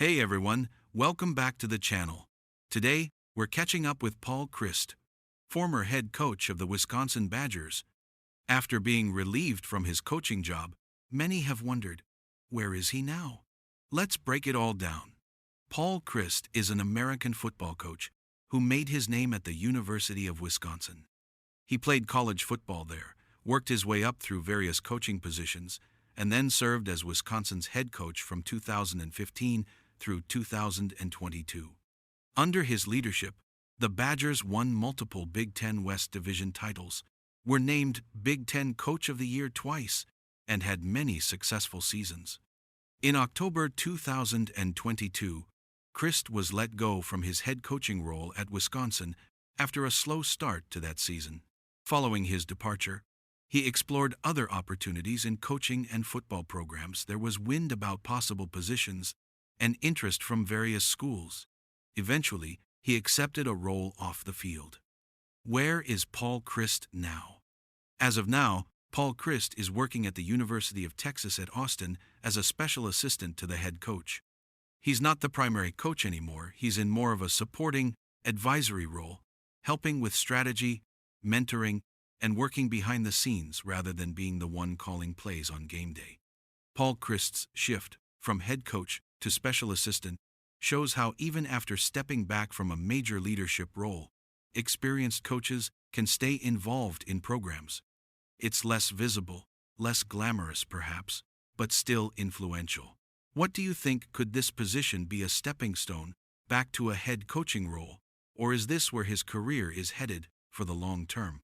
Hey everyone, welcome back to the channel. Today, we're catching up with Paul Chryst, former head coach of the Wisconsin Badgers. After being relieved from his coaching job, many have wondered, where is he now? Let's break it all down. Paul Chryst is an American football coach who made his name at the University of Wisconsin. He played college football there, worked his way up through various coaching positions, and then served as Wisconsin's head coach from 2015 through 2022. Under his leadership, the Badgers won multiple Big Ten West Division titles, were named Big Ten Coach of the Year twice, and had many successful seasons. In October 2022, Chryst was let go from his head coaching role at Wisconsin after a slow start to that season. Following his departure, he explored other opportunities in coaching and football programs. There was wind about possible positions and interest from various schools. Eventually, he accepted a role off the field. Where is Paul Chryst now? As of now, Paul Chryst is working at the University of Texas at Austin as a special assistant to the head coach. He's not the primary coach anymore. He's in more of a supporting, advisory role, helping with strategy, mentoring, and working behind the scenes rather than being the one calling plays on game day. Paul Chryst's shift from head coach to special assistant shows how even after stepping back from a major leadership role, experienced coaches can stay involved in programs. It's less visible, less glamorous perhaps, but still influential. What do you think? Could this position be a stepping stone back to a head coaching role, or is this where his career is headed for the long term?